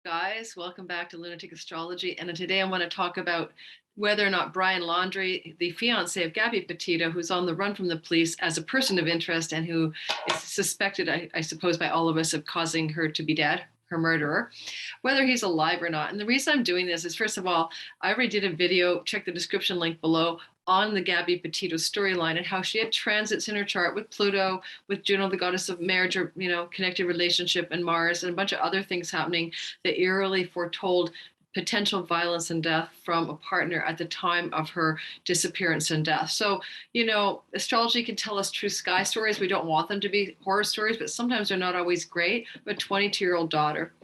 Guys, welcome back to Lunatic Astrology. And today I want to talk about whether or not Brian Laundrie, the fiance of Gabby Petito, who's on the run from the police as a person of interest and who is suspected, I suppose, by all of us of causing her to be dead, her murderer, whether he's alive or not. And the reason I'm doing this is, first of all, I already did a video, check the description link below, on the Gabby Petito storyline and how she had transits in her chart with Pluto, with Juno, the goddess of marriage, or connected relationship, and Mars, and a bunch of other things happening that eerily foretold potential violence and death from a partner at the time of her disappearance and death. So, astrology can tell us true sky stories. We don't want them to be horror stories, but sometimes they're not always great. But 22-year-old daughter.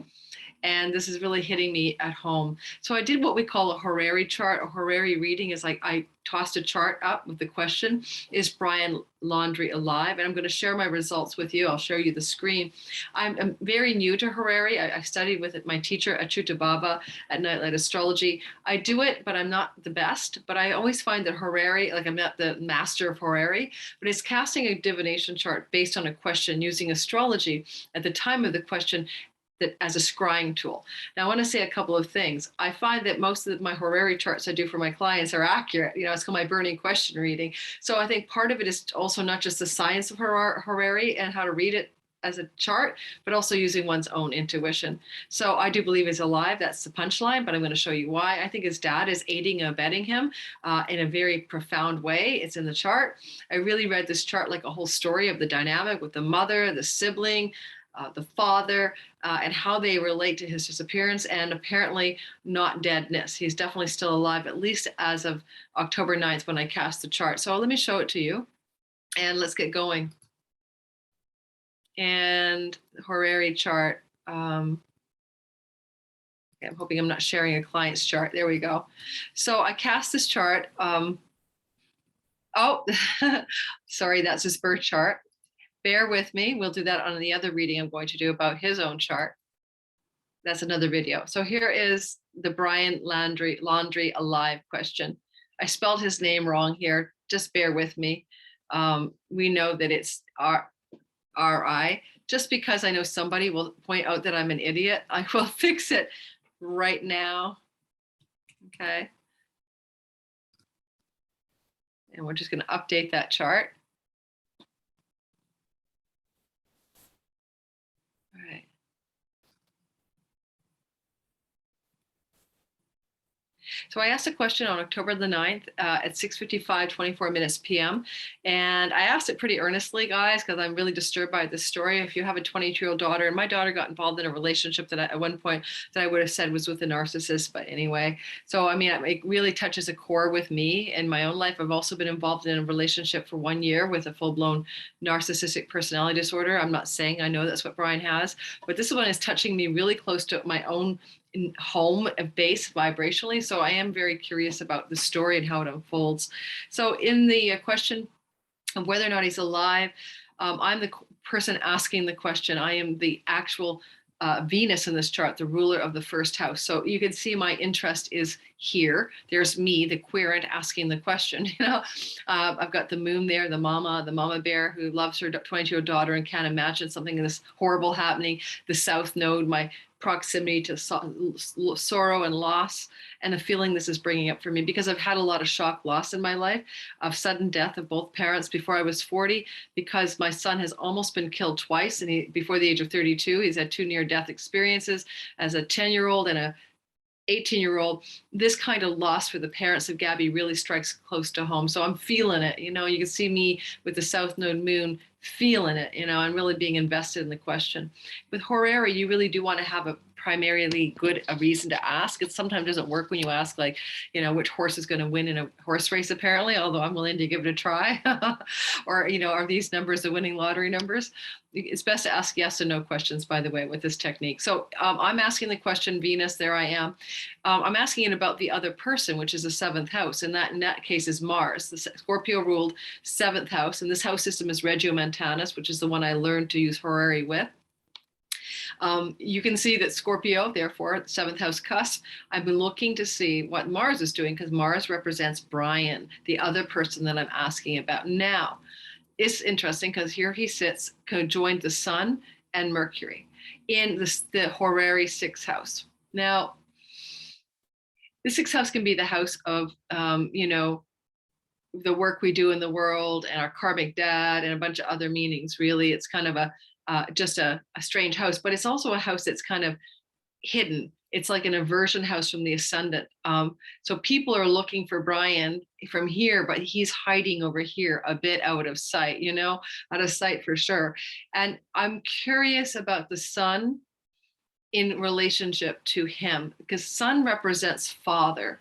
And this is really hitting me at home. So I did what we call a Horary chart. A Horary reading is like I tossed a chart up with the question, is Brian Laundrie alive? And I'm going to share my results with you. I'll show you the screen. I'm very new to Horary. I studied with my teacher, Achuta Baba, at Nightlight Astrology. I do it, but I'm not the best. But I always find that Horary, like I'm not the master of Horary, but it's casting a divination chart based on a question using astrology at the time of the question, that as a scrying tool. Now, I want to say a couple of things. I find that most of my Horary charts I do for my clients are accurate. It's called my burning question reading. So I think part of it is also not just the science of Horary and how to read it as a chart, but also using one's own intuition. So I do believe he's alive. That's the punchline, but I'm going to show you why. I think his dad is aiding and abetting him in a very profound way. It's in the chart. I really read this chart like a whole story of the dynamic with the mother, the sibling, the father, and how they relate to his disappearance, and apparently not deadness. He's definitely still alive, at least as of October 9th when I cast the chart. So let me show it to you, and let's get going. And the Horary chart. I'm hoping I'm not sharing a client's chart. There we go. So I cast this chart. Oh, sorry, that's his birth chart. Bear with me. We'll do that on the other reading I'm going to do about his own chart. That's another video. So here is the Brian Laundrie alive question. I spelled his name wrong here. Just bear with me. We know that it's R-I. Just because I know somebody will point out that I'm an idiot, I will fix it right now. Okay. And we're just going to update that chart. So I asked a question on October the 9th at 6:55, 24 minutes p.m. And I asked it pretty earnestly, guys, because I'm really disturbed by this story. If you have a 22-year-old daughter, and my daughter got involved in a relationship that at one point that I would have said was with a narcissist, but anyway. So, I mean, it really touches a core with me in my own life. I've also been involved in a relationship for 1 year with a full-blown narcissistic personality disorder. I'm not saying I know that's what Brian has, but this one is touching me really close to my own home base vibrationally. So I am very curious about the story and how it unfolds. So in the question of whether or not he's alive, I'm the person asking the question. I am the actual Venus in this chart, the ruler of the first house. So you can see my interest is here. There's me, the querent, asking the question. I've got the moon there, the mama bear who loves her 22-year-old daughter and can't imagine something this horrible happening. The south node, my proximity to sorrow and loss, and the feeling this is bringing up for me because I've had a lot of shock loss in my life, of sudden death of both parents before I was 40, because my son has almost been killed twice, and before the age of 32, he's had 2 near-death experiences as a 10-year-old and a 18-year-old. This kind of loss for the parents of Gabby really strikes close to home. So I'm feeling it. You can see me with the South Node moon feeling it, and really being invested in the question. With Horary, you really do want to have a primarily good a reason to ask. It sometimes doesn't work when you ask which horse is going to win in a horse race, apparently, although I'm willing to give it a try. Or, are these numbers the winning lottery numbers? It's best to ask yes and no questions, by the way, with this technique. So I'm asking the question, Venus, there I am. I'm asking it about the other person, which is the 7th house. And that in that case is Mars. The Scorpio ruled 7th house. And this house system is Regiomontanus, which is the one I learned to use Horary with. You can see that Scorpio, therefore, 7th house cusp, I've been looking to see what Mars is doing because Mars represents Brian, the other person that I'm asking about. Now, it's interesting because here he sits conjoined the Sun and Mercury. in the Horary sixth house. Now, the sixth house can be the house of, the work we do in the world and our karmic dad and a bunch of other meanings. Really, it's kind of just a strange house, but it's also a house that's kind of hidden. It's like an aversion house from the ascendant. So people are looking for Brian from here, but he's hiding over here a bit out of sight, out of sight for sure. And I'm curious about the sun in relationship to him, because sun represents father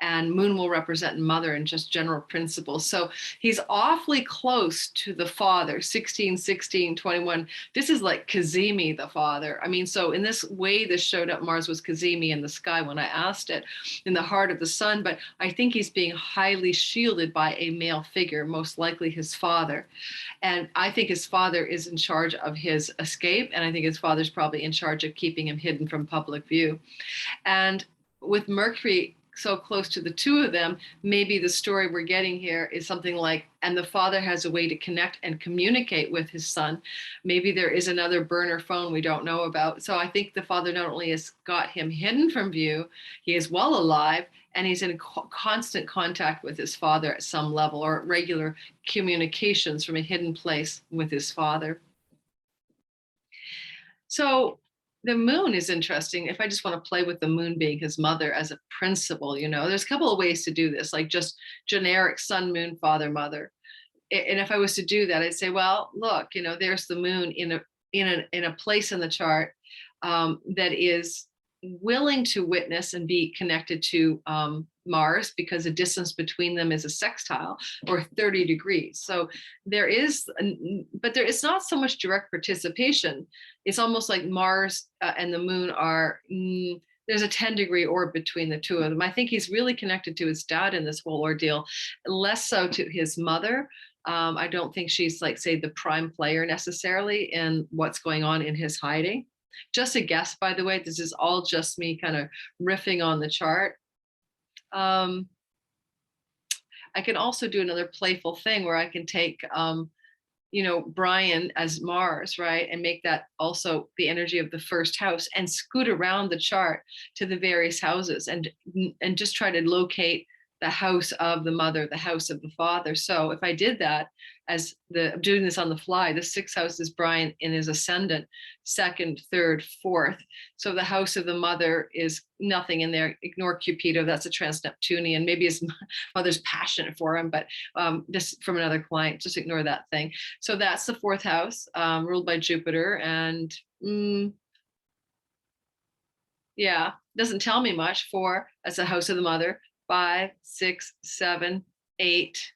and moon will represent mother and just general principles. So he's awfully close to the father, 16, 16, 21. This is like Kazemi, the father. I mean, so in this way, this showed up, Mars was Kazemi in the sky when I asked it, in the heart of the sun. But I think he's being highly shielded by a male figure, most likely his father. And I think his father is in charge of his escape. And I think his father's probably in charge of keeping him hidden from public view. And with Mercury so close to the two of them, maybe the story we're getting here is something like, and the father has a way to connect and communicate with his son. Maybe there is another burner phone we don't know about. So I think the father not only has got him hidden from view, he is well alive, and he's in constant contact with his father at some level, or regular communications from a hidden place with his father. So the moon is interesting. If I just want to play with the moon being his mother as a principle, there's a couple of ways to do this, like just generic sun, moon, father, mother. And if I was to do that, I'd say, well, look, there's the moon in a place in the chart that is willing to witness and be connected to Mars, because the distance between them is a sextile or 30 degrees. So there is, but there is not so much direct participation. It's almost like Mars and the moon are, there's a 10-degree orb between the two of them. I think he's really connected to his dad in this whole ordeal, less so to his mother. I don't think she's like, say, the prime player necessarily in what's going on in his hiding. Just a guess, by the way, this is all just me kind of riffing on the chart. I can also do another playful thing where I can take, Brian as Mars, right? And make that also the energy of the first house and scoot around the chart to the various houses and just try to locate the house of the mother, the house of the father. So if I did that, I'm doing this on the fly, the sixth house is Brian in his ascendant, second, third, fourth. So the house of the mother is nothing in there. Ignore Cupido, that's a trans-Neptunian. Maybe his mother's passionate for him, but just from another client, just ignore that thing. So that's the fourth house, ruled by Jupiter. And yeah, doesn't tell me much. 4, that's the house of the mother. 5, 6, 7, 8,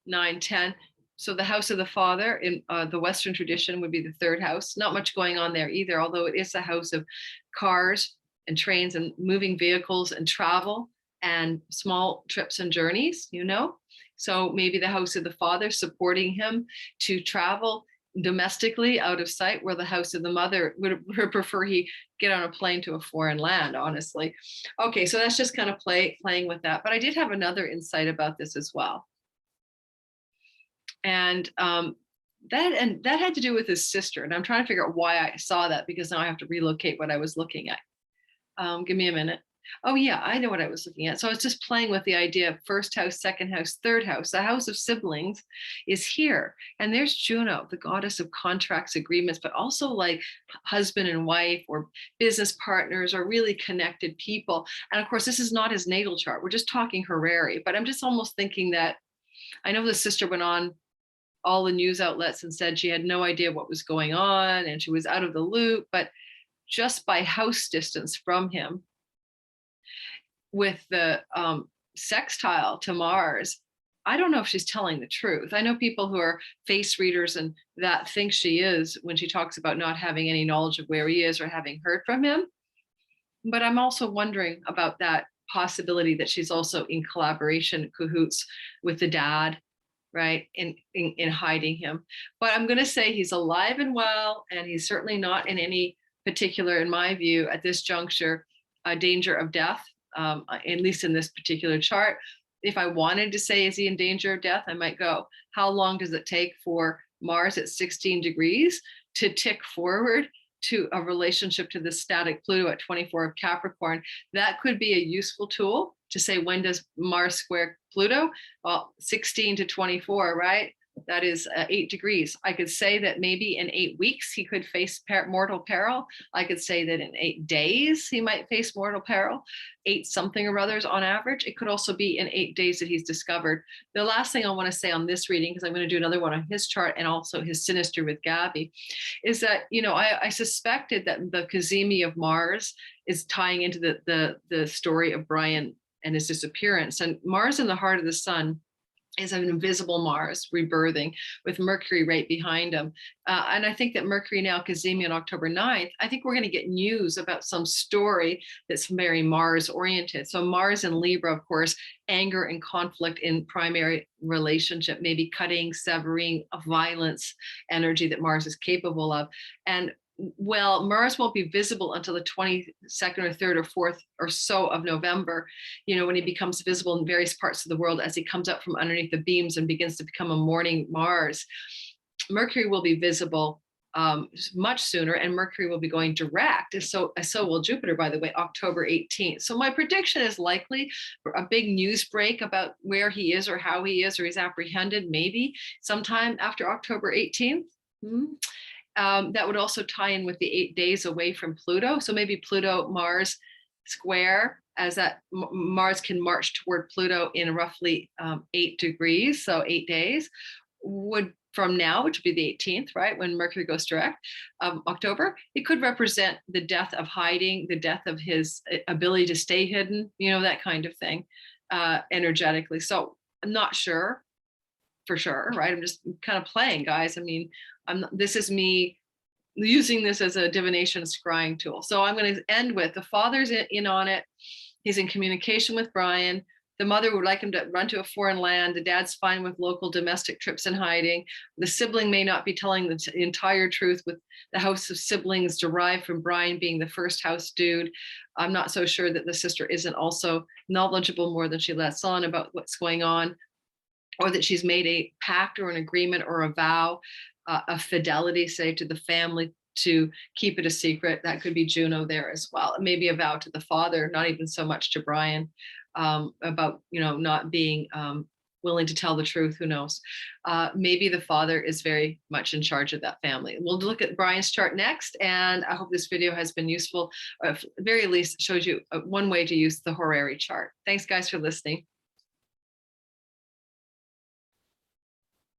9, 10. So the house of the father in the Western tradition would be the third house. Not much going on there either, although it is a house of cars and trains and moving vehicles and travel and small trips and journeys, So maybe the house of the father supporting him to travel domestically out of sight, where the house of the mother would prefer he get on a plane to a foreign land, honestly. Okay, so that's just kind of playing with that. But I did have another insight about this as well. And that had to do with his sister. And I'm trying to figure out why I saw that, because now I have to relocate what I was looking at. Give me a minute. Oh yeah, I know what I was looking at. So I was just playing with the idea of first house, second house, third house. The house of siblings is here. And there's Juno, the goddess of contracts, agreements, but also like husband and wife or business partners or really connected people. And of course, this is not his natal chart. We're just talking Horary, but I'm just almost thinking that I know the sister went on all the news outlets and said she had no idea what was going on and she was out of the loop, but just by house distance from him, with the sextile to Mars, I don't know if she's telling the truth. I know people who are face readers and that think she is when she talks about not having any knowledge of where he is or having heard from him. But I'm also wondering about that possibility that she's also in collaboration, cahoots with the dad, right, in hiding him. But I'm going to say he's alive and well, and he's certainly not in any particular, in my view, at this juncture, a danger of death. At least in this particular chart. If I wanted to say, is he in danger of death? I might go, how long does it take for Mars at 16 degrees to tick forward to a relationship to the static Pluto at 24 of Capricorn, that could be a useful tool to say, when does Mars square Pluto? Well, 16 to 24, right? That is 8 degrees. I could say that maybe in 8 weeks he could face mortal peril. I could say that in 8 days he might face mortal peril, 8 something or others on average. It could also be in 8 days that he's discovered. The last thing I want to say on this reading, because I'm going to do another one on his chart and also his sinister with Gabby, is that, you know, I suspected that the Cazimi of Mars is tying into the story of Brian and his disappearance. And Mars in the heart of the sun is an invisible Mars rebirthing with Mercury right behind him. And I think that Mercury now, Cazimi on October 9th, I think we're going to get news about some story that's very Mars oriented. So Mars in Libra, of course, anger and conflict in primary relationship, maybe cutting, severing, violence energy that Mars is capable of. And well, Mars won't be visible until the 22nd or 3rd or 4th or so of November, you know, when he becomes visible in various parts of the world as he comes up from underneath the beams and begins to become a morning Mars. Mercury will be visible much sooner, and Mercury will be going direct. And so will Jupiter, by the way, October 18th. So my prediction is likely for a big news break about where he is or how he is or he's apprehended, maybe sometime after October 18th. That would also tie in with the 8 days away from Pluto. So maybe Pluto Mars square, as that Mars can march toward Pluto in roughly 8 degrees, so 8 days, would from now, which would be the 18th, right, when Mercury goes direct, October, it could represent the death of hiding, the death of his ability to stay hidden, you know, that kind of thing, energetically. So I'm not sure for sure, right? I'm just kind of playing, guys. I mean, this is me using this as a divination scrying tool. So I'm going to end with the father's in on it. He's in communication with Brian. The mother would like him to run to a foreign land. The dad's fine with local domestic trips and hiding. The sibling may not be telling the entire truth, with the house of siblings derived from Brian being the first house dude. I'm not so sure that the sister isn't also knowledgeable more than she lets on about what's going on, or that she's made a pact or an agreement or a vow of fidelity, say, to the family to keep it a secret. That could be Juno there as well. Maybe a vow to the father, not even so much to Brian, about, you know, not being willing to tell the truth. Who knows? Maybe the father is very much in charge of that family. We'll look at Brian's chart next, and I hope this video has been useful, or at the very least shows you one way to use the horary chart. Thanks, guys, for listening.